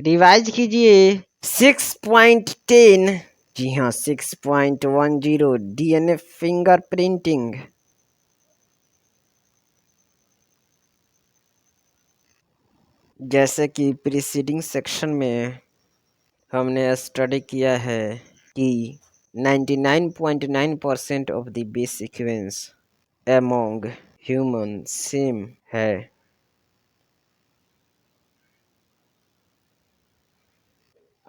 Revise कीजिए। 6.10। जी हाँ, 6.10 DNA fingerprinting. जैसे कि प्रीसीडिंग सेक्शन में हमने स्टडी किया है कि 99.9% of the base sequence among human same है।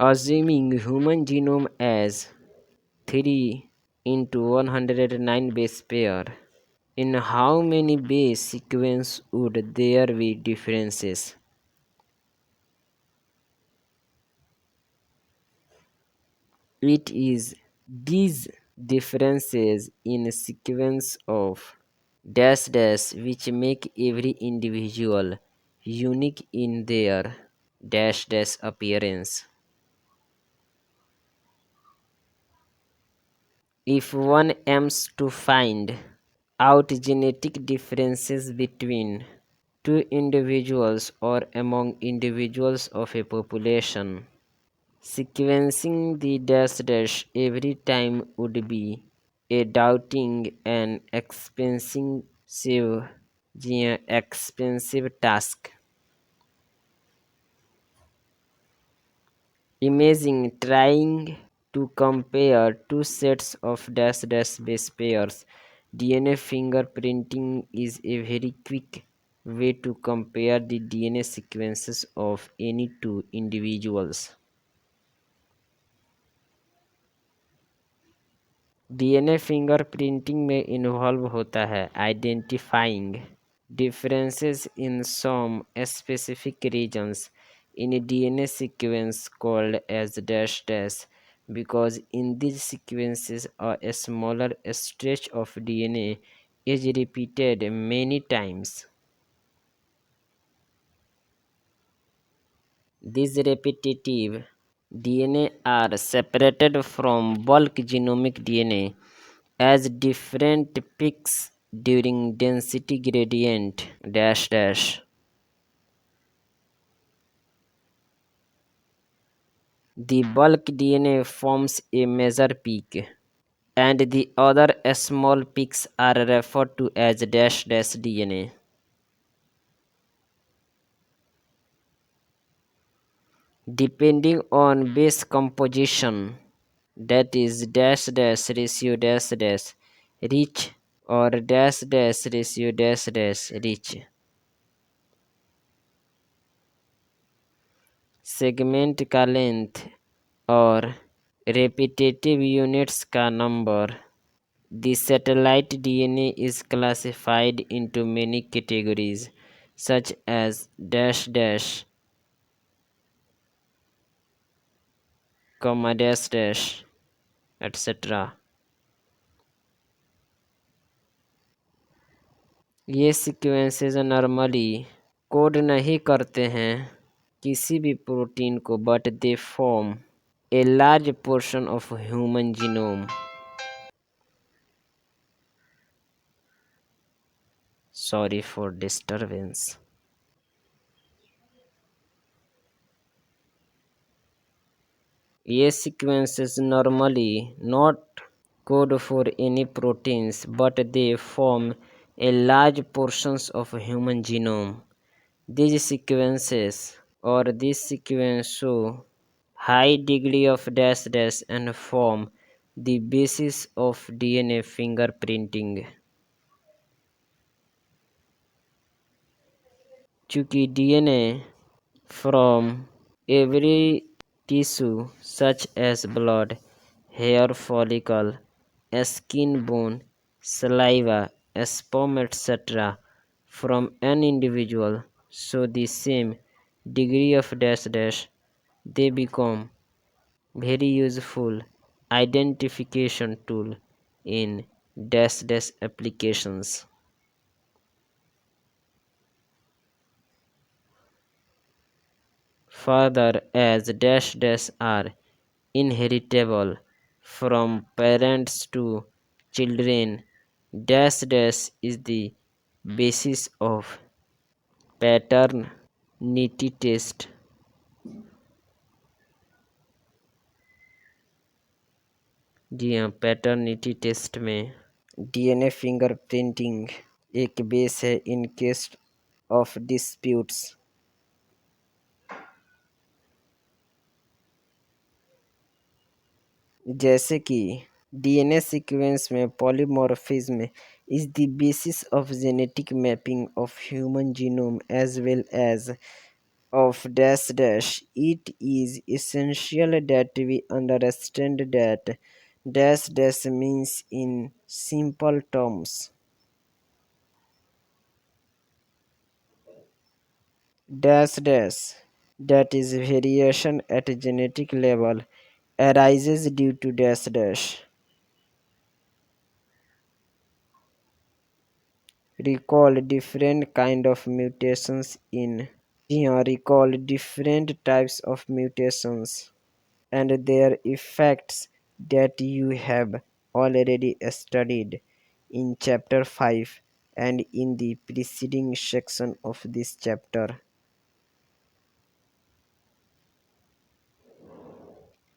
Assuming human genome as 3 into 109 base pair, in how many base sequence would there be differences? It is these differences in sequence of dash dash which make every individual unique in their dash dash appearance. If one aims to find out genetic differences between two individuals or among individuals of a population, sequencing the dash dash every time would be a daunting and expensive task. Imagine trying to compare two sets of dash dash base pairs. DNA fingerprinting is a very quick way to compare the DNA sequences of any two individuals. DNA fingerprinting में involve होता है identifying differences in some specific regions in a DNA sequence called as dash dash, because in these sequences a smaller stretch of DNA is repeated many times. These repetitive DNA are separated from bulk genomic DNA as different peaks during density gradient dash dash. The bulk DNA forms a major peak, and the other small peaks are referred to as dash dash DNA. Depending on base composition, that is dash dash ratio dash dash rich or dash dash ratio dash dash rich, segment का length और repetitive units का number. The satellite DNA is classified into many categories such as dash dash, comma dash dash, etc. ये sequences normally code नहीं करते हैं किसी भी protein को, but they form a large portion of human genome. Sorry for disturbance. ये sequences normally not code for any proteins, but they form a large portions of human genome. These sequences or this sequence show high degree of dash dash and form the basis of DNA fingerprinting. चूंकि DNA from every tissue such as blood, hair follicle, skin, bone, saliva, sperm, etc. from an individual show the same degree of dash dash, they become very useful identification tool in dash dash applications. Further, as dash dash are inheritable from parents to children, dash dash is the basis of paternity test. जी हाँ, paternity test में DNA fingerprinting एक base है in case of disputes. जैसे कि DNA sequence में polymorphism is the basis of genetic mapping of human genome as well as of dash dash. It is essential that we understand that dash dash means in simple terms. Dash dash, that is variation at genetic level, arises due to dash dash. Recall different kind of mutations in recall different types of mutations and their effects that you have already studied in chapter 5 and in the preceding section of this chapter.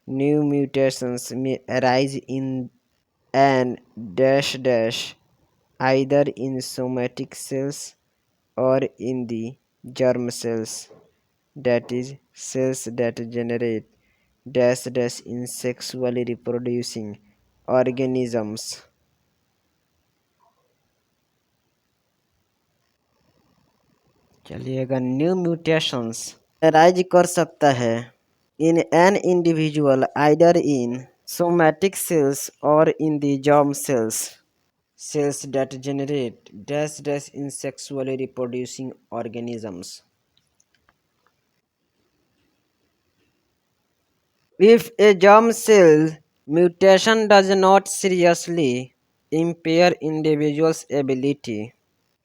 New mutations may arise in an dash dash either in somatic cells or in the germ cells, that is, cells that generate dash dash in sexually reproducing organisms. चलिएगा new mutations rise कर सकता है in an individual either in somatic cells or in the germ cells that generate dash dash in sexually reproducing organisms. If a germ cell mutation does not seriously impair individual's ability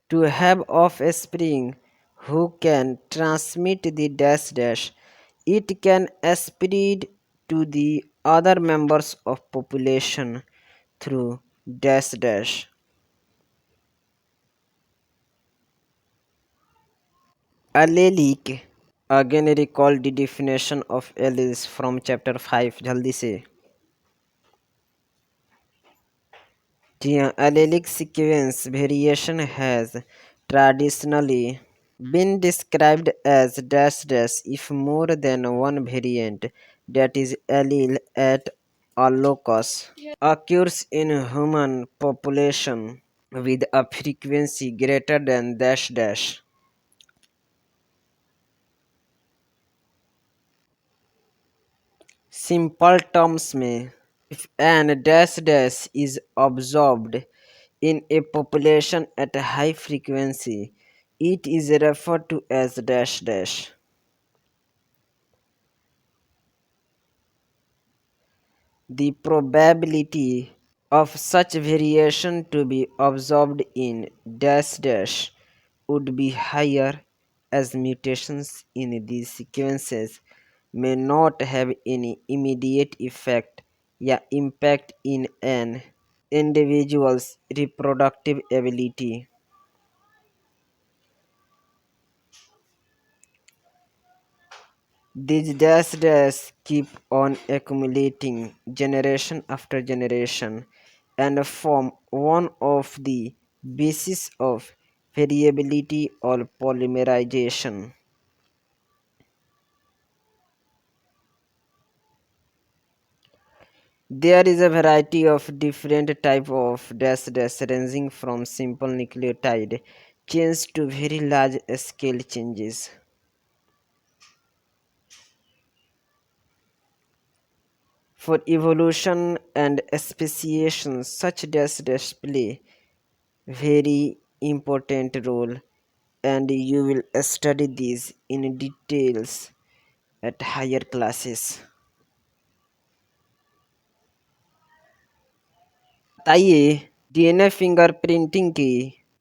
to have offspring who can transmit the dash dash, it can spread to the other members of population through dash dash. Allelic, again recall the definition of alleles from chapter 5 जल्दी से। जी हाँ, allelic sequence variation has traditionally been described as dash dash if more than one variant, that is allele at a locus, occurs in human population with a frequency greater than dash dash. Simple terms में if an dash dash is observed in a population at a high frequency, it is referred to as dash dash. The probability of such variation to be observed in dash dash would be higher as mutations in these sequences may not have any immediate effect या impact in an individual's reproductive ability. These dash dash keep on accumulating generation after generation and form one of the basis of variability or polymerization. There is a variety of different type of dash dash ranging from simple nucleotide changes to very large scale changes. For evolution and speciation, such dash dash play very important role and you will study these in details at higher classes. बताइए DNA fingerprinting की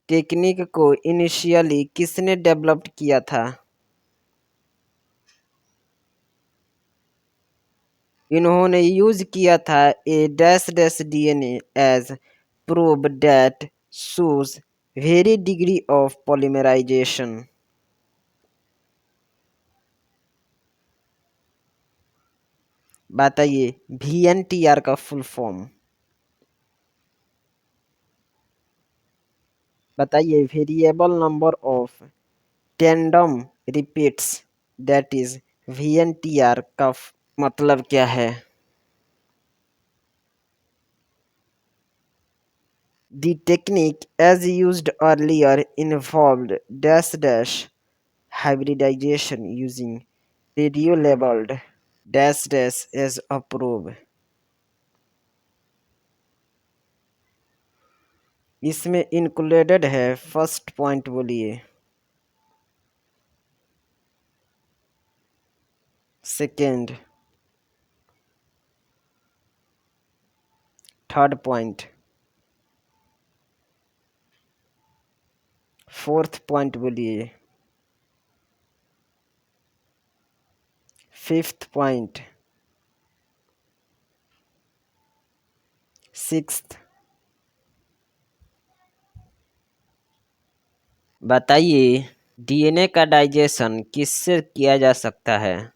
technique को initially किसने develop किया था? इन्होंने use किया था a dash dash DNA as probe that shows very degree of polymerization. बताइए वीएनटीआर का फुल फॉर्म। बताइए variable number of tandem repeats that is VNTR का मतलब क्या है? The technique as used earlier involved dash dash hybridization using radio labeled dash dash as a probe. इसमें included है first point बोलिए, second, third point, fourth point बोलिए, fifth point, sixth. बताइए DNA का डाइजेशन किससे किया जा सकता है?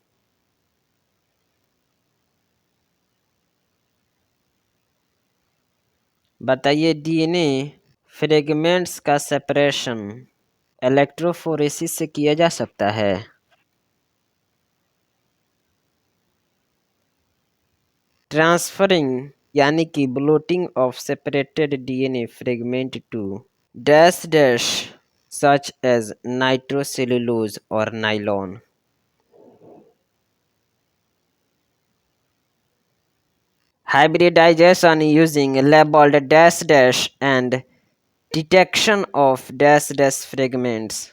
बताइए डीएनए फ्रेगमेंट्स का सेपरेशन इलेक्ट्रोफोरेसिस से किया जा सकता है। ट्रांसफरिंग यानी कि blotting of separated DNA fragment to dash dash such as nitrocellulose or nylon. Hybridization using labeled dash dash and detection of dash dash fragments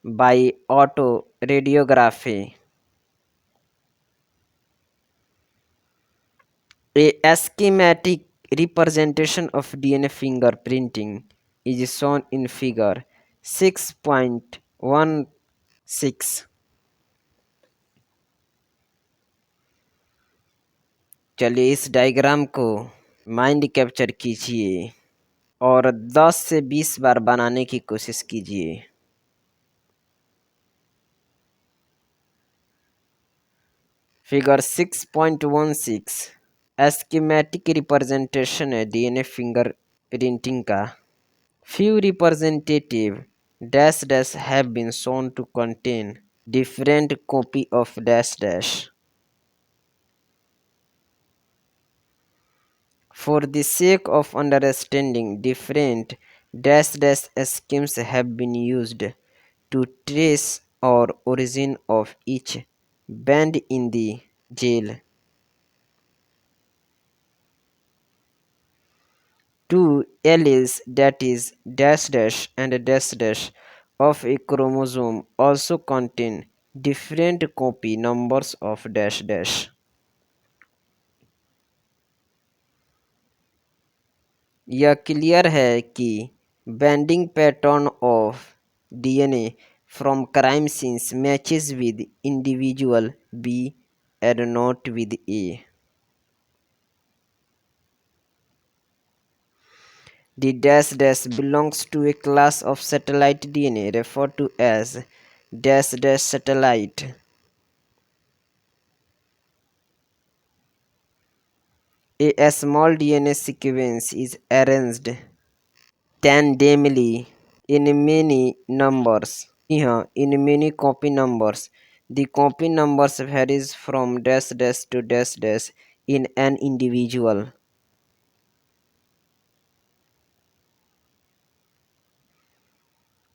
by autoradiography. A schematic representation of DNA fingerprinting is shown in figure 6.16. चलिए इस diagram को mind capture कीजिए और 10 से 20 बार बनाने की कोशिश कीजिए। फिगर 6.16 स्कीमेटिक रिप्रेजेंटेशन है डीएनए फिंगरप्रिंटिंग का। Few representative dash dash have been shown to contain different copy of dash dash. For the sake of understanding, different dash dash schemes have been used to trace or origin of each band in the gel. Two alleles, that is dash dash and dash dash of a chromosome, also contain different copy numbers of dash dash. यह clear है कि bending pattern of DNA from crime scenes matches with individual B and not with A. The dash dash belongs to a class of satellite DNA referred to as dash dash satellite. A small DNA sequence is arranged tandemly in many numbers. In many copy numbers. The copy numbers varies from dash dash to dash dash in an individual.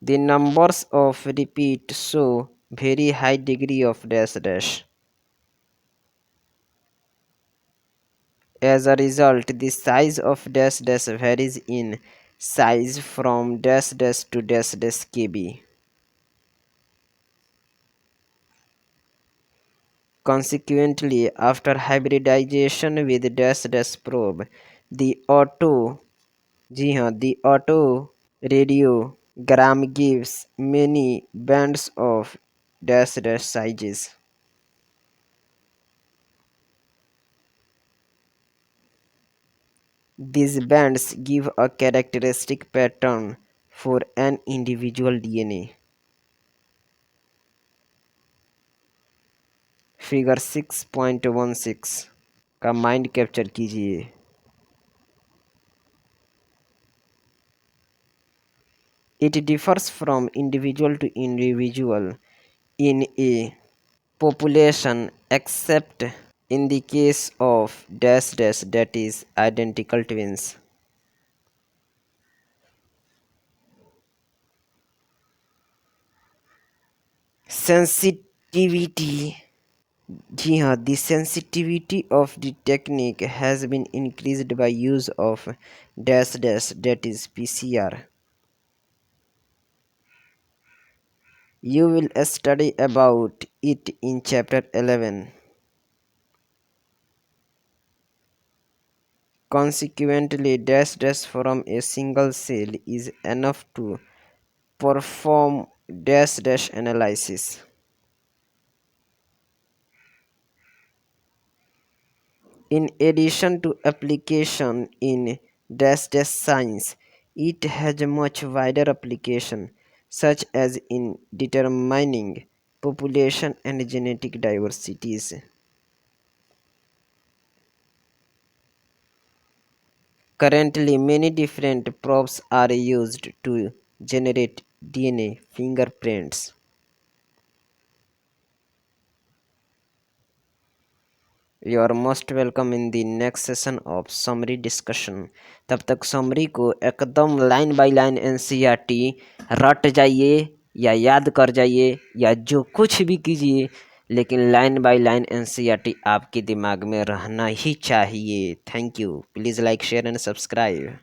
The numbers of repeat show very high degree of dash dash. As a result, the size of dash dash varies in size from dash dash to dash dash kb. Consequently, after hybridization with dash dash probe, the radiogram gives many bands of dash dash sizes. These bands give a characteristic pattern for an individual DNA. Figure 6.16 का mind capture कीजिए। It differs from individual to individual in a population except in the case of dash dash, that is identical twins. Sensitivity. जी हाँ, the sensitivity of the technique has been increased by use of dash dash, that is PCR. You will study about it in chapter 11. Consequently, dash dash from a single cell is enough to perform dash dash analysis. In addition to application in dash dash science, it has a much wider application, such as in determining population and genetic diversities. Currently, many different probes are used to generate DNA fingerprints. You are most welcome in the next session of summary discussion. तब तक summary को एकदम line by line NCERT रट जाइए या याद कर जाइए या जो कुछ भी कीजिए, लेकिन लाइन बाय लाइन एनसीईआरटी आपके दिमाग में रहना ही चाहिए. Thank you. Please like share and subscribe.